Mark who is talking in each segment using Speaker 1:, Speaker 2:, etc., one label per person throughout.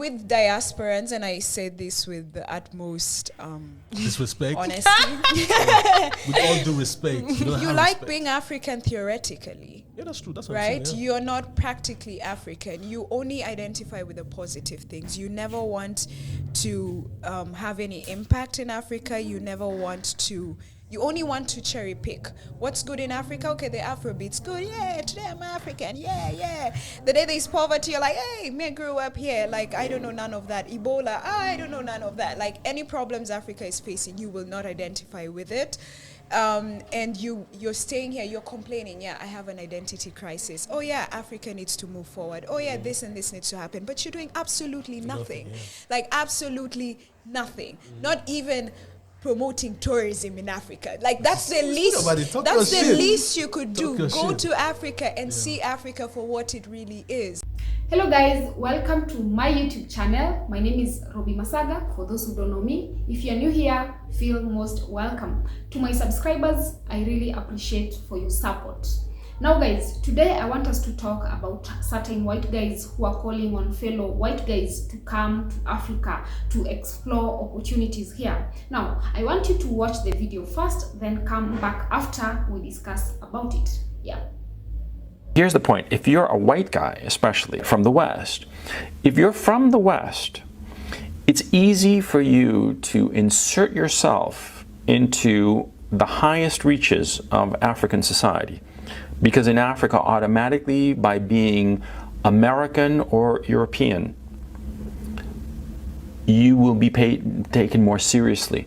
Speaker 1: with diasporans, and I say this with the utmost
Speaker 2: disrespect,
Speaker 1: honesty.
Speaker 2: with all due respect,
Speaker 1: you like respect. Being African theoretically.
Speaker 2: Yeah, that's true. That's what
Speaker 1: right.
Speaker 2: I'm saying, yeah.
Speaker 1: You're not practically African. You only identify with the positive things. You never want to have any impact in Africa. You never want to. You only want to cherry pick what's good in Africa. Okay, the Afrobeat's good. Yeah, today I'm African. Yeah. The day there's poverty, you're like, hey, me grew up here. Like, I don't know none of that. Ebola, I don't know none of that. Like, any problems Africa is facing, you will not identify with it. And you're staying here, you're complaining, yeah, I have an identity crisis. Oh yeah, Africa needs to move forward. Oh yeah, this and this needs to happen. But you're doing absolutely nothing.
Speaker 2: Yeah.
Speaker 1: Like, absolutely nothing. Not even promoting tourism in Africa. Like, that's the least least you could do. Go to Africa and see Africa for what it really is.
Speaker 3: Hello guys, welcome to my YouTube channel. My name is Robi Masaga, for those who don't know me. If you're new here, feel most welcome. To my subscribers, I really appreciate for your support. Now guys, today I want us to talk about certain white guys who are calling on fellow white guys to come to Africa to explore opportunities here. Now, I want you to watch the video first, then come back after we discuss about it. Yeah.
Speaker 4: Here's the point. If you're a white guy, especially from the West, if you're from the West, it's easy for you to insert yourself into the highest reaches of African society. Because in Africa, automatically, by being American or European, you will be taken more seriously.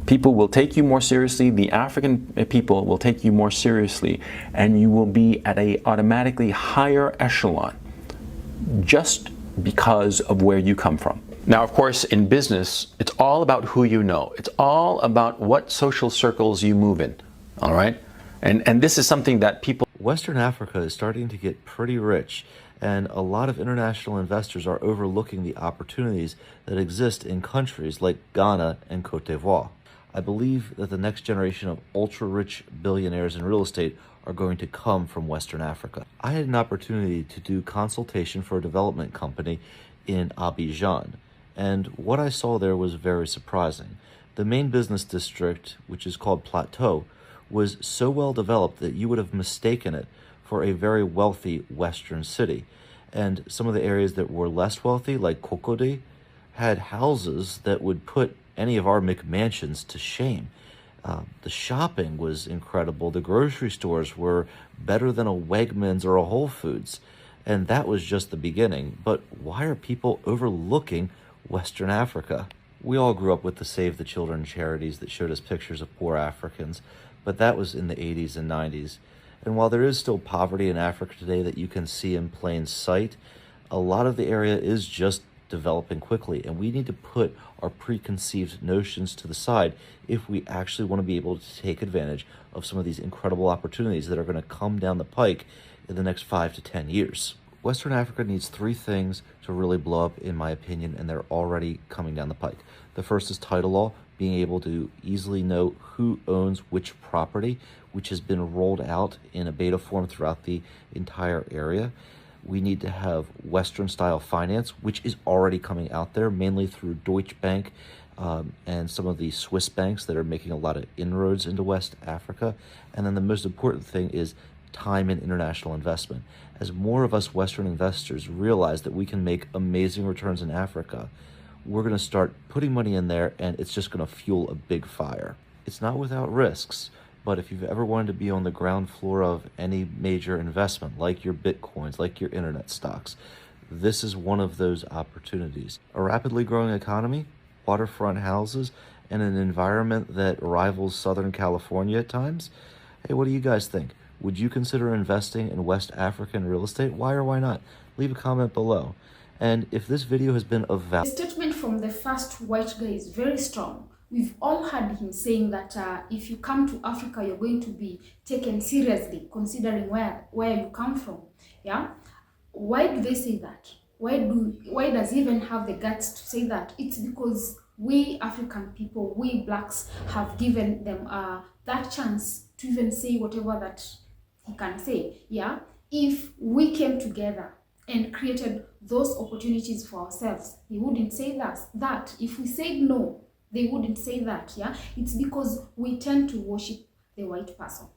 Speaker 4: People will take you more seriously, the African people will take you more seriously, and you will be at a automatically higher echelon just because of where you come from. Now, of course, in business, it's all about who you know. It's all about what social circles you move in, all right? And this is something that people...
Speaker 5: Western Africa is starting to get pretty rich, and a lot of international investors are overlooking the opportunities that exist in countries like Ghana and Cote d'Ivoire. I believe that the next generation of ultra-rich billionaires in real estate are going to come from Western Africa. I had an opportunity to do consultation for a development company in Abidjan, and what I saw there was very surprising. The main business district, which is called Plateau, was so well developed that you would have mistaken it for a very wealthy Western city. And some of the areas that were less wealthy, like Cocody, had houses that would put any of our McMansions to shame. The shopping was incredible. The grocery stores were better than a Wegmans or a Whole Foods. And that was just the beginning. But why are people overlooking Western Africa? We all grew up with the Save the Children charities that showed us pictures of poor Africans, but that was in the 80s and 90s. And while there is still poverty in Africa today that you can see in plain sight, a lot of the area is just developing quickly, and we need to put our preconceived notions to the side if we actually want to be able to take advantage of some of these incredible opportunities that are going to come down the pike in the next 5 to 10 years. Western Africa needs 3 things to really blow up, in my opinion, and they're already coming down the pike. The first is title law, being able to easily know who owns which property, which has been rolled out in a beta form throughout the entire area. We need to have Western-style finance, which is already coming out there, mainly through Deutsche Bank and some of the Swiss banks that are making a lot of inroads into West Africa. And then the most important thing is time and international investment. As more of us Western investors realize that we can make amazing returns in Africa, we're going to start putting money in there, and it's just going to fuel a big fire. It's not without risks, but if you've ever wanted to be on the ground floor of any major investment, like your Bitcoins, like your internet stocks, this is one of those opportunities. A rapidly growing economy, waterfront houses, and an environment that rivals Southern California at times. Hey, what do you guys think? Would you consider investing in West African real estate? Why or why not? Leave a comment below. And if this video has been of value...
Speaker 3: The statement from the first white guy is very strong. We've all heard him saying that if you come to Africa, you're going to be taken seriously, considering where you come from. Yeah? Why do they say that? Why does he even have the guts to say that? It's because we African people, we blacks, have given them that chance to even say whatever that he can say. Yeah? If we came together and created those opportunities for ourselves. He wouldn't say that. If we said no, they wouldn't say that. Yeah, it's because we tend to worship the white person.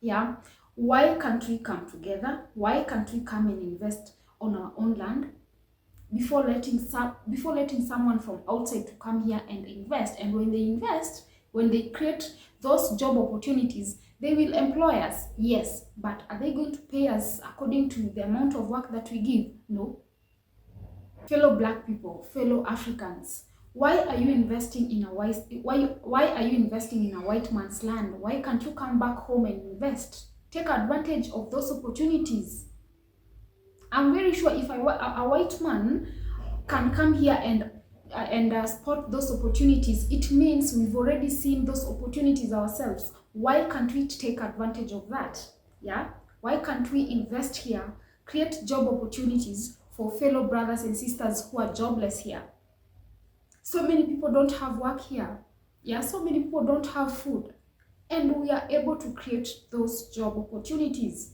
Speaker 3: Yeah, why can't we come together? Why can't we come and invest on our own land before letting someone from outside to come here and invest? And when they invest, when they create those job opportunities, they will employ us, yes, but are they going to pay us according to the amount of work that we give? No. Fellow Black people, fellow Africans, why are you investing in why are you investing in a white man's land? Why can't you come back home and invest? Take advantage of those opportunities. I'm very sure if a white man can come here and spot those opportunities, it means we've already seen those opportunities ourselves. Why can't we take advantage of that? Yeah, why can't we invest here, create job opportunities for fellow brothers and sisters who are jobless here? So many people don't have work here. Yeah, so many people don't have food, and we are able to create those job opportunities.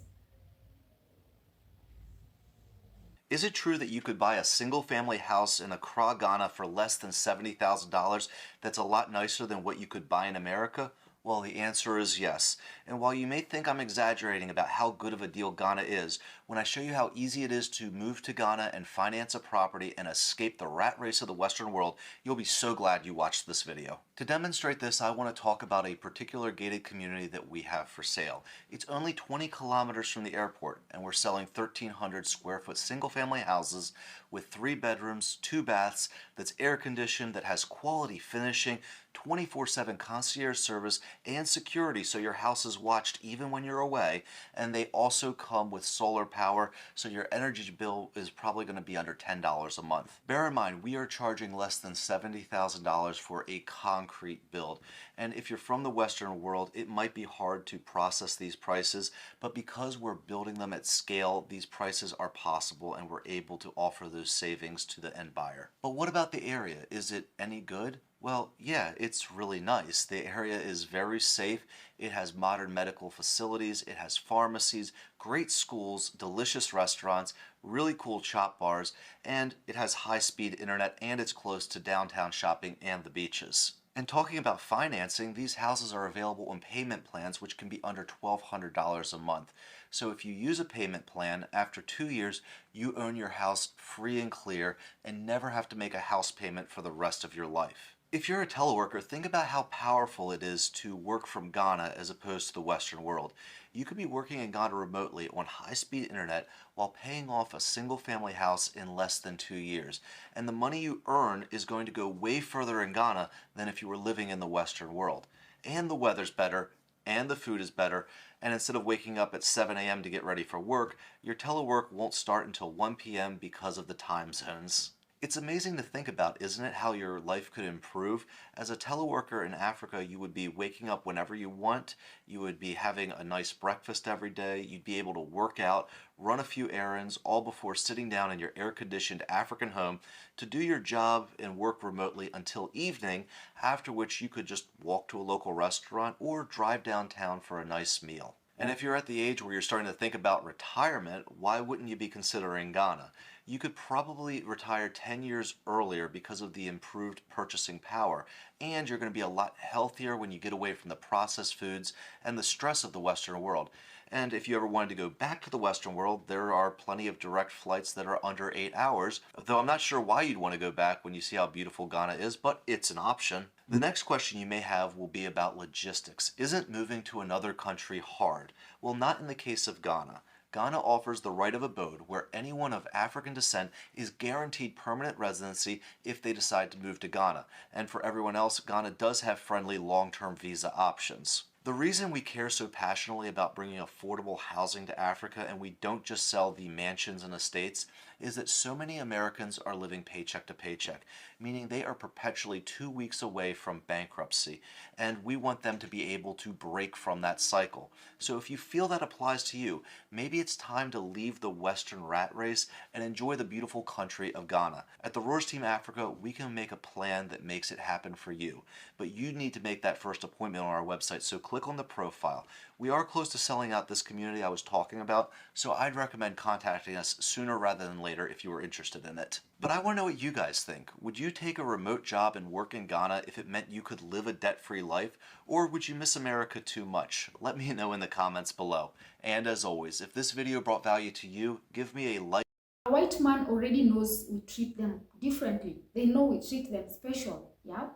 Speaker 5: Is it true that you could buy a single-family house in Accra, Ghana for less than $70,000 that's a lot nicer than what you could buy in America? Well, the answer is yes. And while you may think I'm exaggerating about how good of a deal Ghana is, when I show you how easy it is to move to Ghana and finance a property and escape the rat race of the Western world, you'll be so glad you watched this video. To demonstrate this, I want to talk about a particular gated community that we have for sale. It's only 20 kilometers from the airport, and we're selling 1,300 square foot single-family houses with 3 bedrooms, 2 baths, that's air-conditioned, that has quality finishing, 24/7 concierge service, and security so your house is watched even when you're away. And they also come with solar power, so your energy bill is probably going to be under $10 a month. Bear in mind, we are charging less than $70,000 for a concrete build. And if you're from the Western world, it might be hard to process these prices, but because we're building them at scale, these prices are possible and we're able to offer those savings to the end buyer. But what about the area? Is it any good? Well, yeah, it's really nice. The area is very safe. It has modern medical facilities. It has pharmacies, great schools, delicious restaurants, really cool chop bars, and it has high-speed internet, and it's close to downtown shopping and the beaches. And talking about financing, these houses are available in payment plans which can be under $1,200 a month. So if you use a payment plan, after 2 years, you own your house free and clear and never have to make a house payment for the rest of your life. If you're a teleworker, think about how powerful it is to work from Ghana as opposed to the Western world. You could be working in Ghana remotely on high-speed internet while paying off a single-family house in less than 2 years. And the money you earn is going to go way further in Ghana than if you were living in the Western world. And the weather's better, and the food is better, and instead of waking up at 7 a.m. to get ready for work, your telework won't start until 1 p.m. because of the time zones. It's amazing to think about, isn't it, how your life could improve? As a teleworker in Africa, you would be waking up whenever you want, you would be having a nice breakfast every day, you'd be able to work out, run a few errands, all before sitting down in your air-conditioned African home to do your job and work remotely until evening, after which you could just walk to a local restaurant or drive downtown for a nice meal. And if you're at the age where you're starting to think about retirement, why wouldn't you be considering Ghana? You could probably retire 10 years earlier because of the improved purchasing power, and you're going to be a lot healthier when you get away from the processed foods and the stress of the Western world. And if you ever wanted to go back to the Western world, there are plenty of direct flights that are under 8 hours, though I'm not sure why you'd want to go back when you see how beautiful Ghana is, but it's an option. The next question you may have will be about logistics. Isn't moving to another country hard? Well, not in the case of Ghana. Ghana offers the right of abode where anyone of African descent is guaranteed permanent residency if they decide to move to Ghana. And for everyone else, Ghana does have friendly long-term visa options. The reason we care so passionately about bringing affordable housing to Africa and we don't just sell the mansions and estates is that so many Americans are living paycheck to paycheck, meaning they are perpetually 2 weeks away from bankruptcy, and we want them to be able to break from that cycle. So if you feel that applies to you, maybe it's time to leave the Western rat race and enjoy the beautiful country of Ghana. At the Roars Team Africa, we can make a plan that makes it happen for you, but you need to make that first appointment on our website, so click click on the profile. We are close to selling out this community I was talking about, so I'd recommend contacting us sooner rather than later if you were interested in it. But I want to know what you guys think. Would you take a remote job and work in Ghana if it meant you could live a debt-free life, or would you miss America too much? Let me know in the comments below. And as always, if this video brought value to you, give me a like.
Speaker 3: A white man already knows we treat them differently. They know we treat them special, yeah?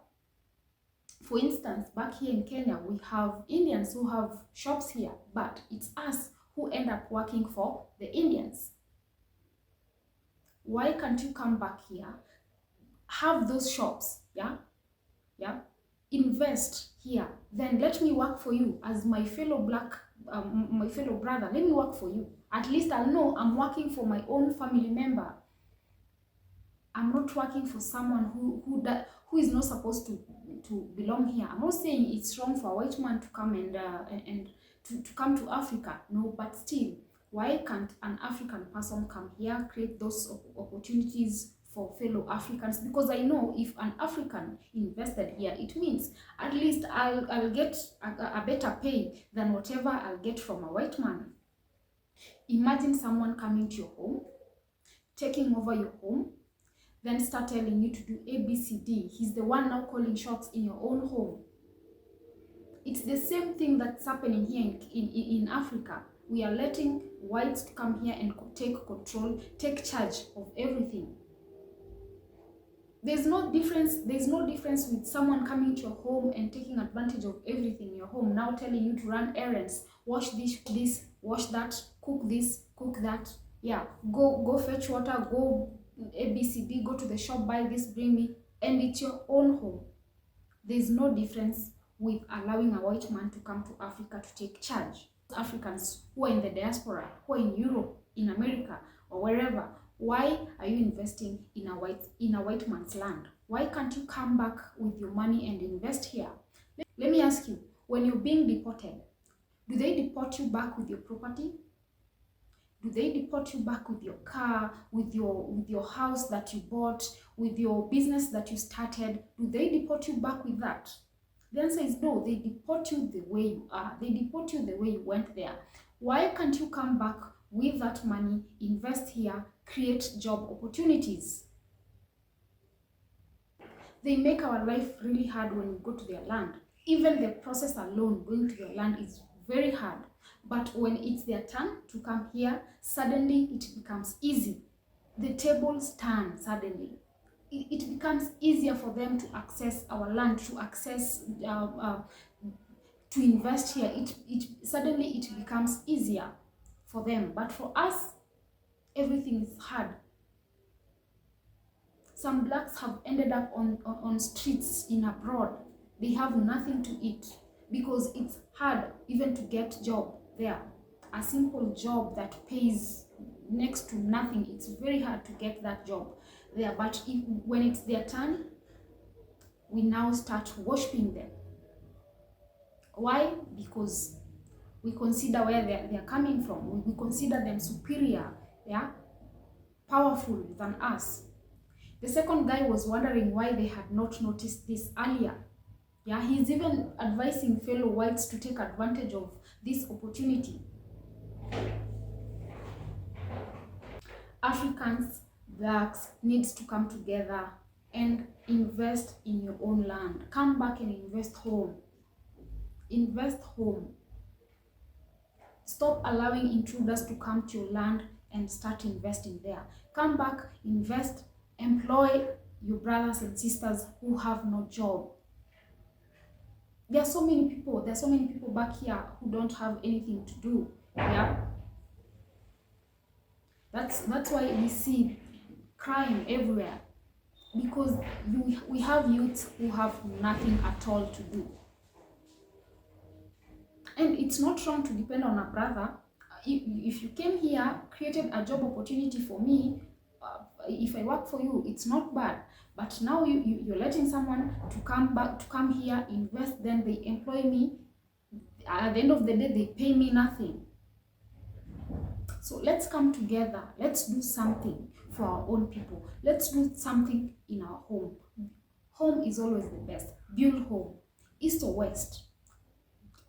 Speaker 3: For instance, back here in Kenya, we have Indians who have shops here, but it's us who end up working for the Indians. Why can't you come back here, have those shops, yeah? Invest here, then let me work for you as my fellow my fellow brother. Let me work for you. At least I'll know I'm working for my own family member. I'm not working for someone who is not supposed to belong here. I'm not saying it's wrong for a white man to come and to come to Africa. No, but still, why can't an African person come here, create those opportunities for fellow Africans? Because I know if an African invested here, it means at least I'll get a better pay than whatever I'll get from a white man. Imagine someone coming to your home, taking over your home, then start telling you to do A, B, C, D. He's the one now calling shots in your own home. It's the same thing that's happening here in Africa. We are letting whites to come here and take control, take charge of everything. There's no difference with someone coming to your home and taking advantage of everything in your home, now telling you to run errands, wash this, wash that, cook this, cook that. Yeah, go fetch water, go ABCD, go to the shop, buy this, bring me, and it's your own home. There's no difference with allowing a white man to come to Africa to take charge. Africans who are in the diaspora, who are in Europe, in America, or wherever, why are you investing in a white man's land? Why can't you come back with your money and invest here? Let me ask you, when you're being deported, do they deport you back with your property? Do they deport you back with your car, with your house that you bought, with your business that you started? Do they deport you back with that? The answer is no. They deport you the way you are. They deport you the way you went there. Why can't you come back with that money, invest here, create job opportunities? They make our life really hard when we go to their land. Even the process alone, going to their land, is very hard. But when it's their turn to come here, suddenly it becomes easy. The tables turn suddenly. It becomes easier for them to access our land, to access, to invest here. Suddenly it becomes easier for them. But for us, everything is hard. Some blacks have ended up on streets in abroad. They have nothing to eat because it's hard even to get job there. A simple job that pays next to nothing, it's very hard to get that job there. But when it's their turn, we now start worshiping them. Why? Because we consider where they're coming from. We consider them superior, yeah, powerful than us. The second guy was wondering why they had not noticed this earlier. Yeah, he's even advising fellow whites to take advantage of this opportunity. Africans, blacks, needs to come together and invest in your own land. Come back and invest home. Invest home. Stop allowing intruders to come to your land and start investing there. Come back, invest, employ your brothers and sisters who have no job. There are so many people back here who don't have anything to do. Yeah, that's why we see crime everywhere, because we have youths who have nothing at all to do. And it's not wrong to depend on a brother. If you came here, created a job opportunity for me, if I work for you, it's not bad. But now you're letting someone to come here, invest, then they employ me. At the end of the day, they pay me nothing. So let's come together. Let's do something for our own people. Let's do something in our home. Home is always the best. Build home, east or west.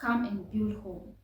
Speaker 3: come and build home.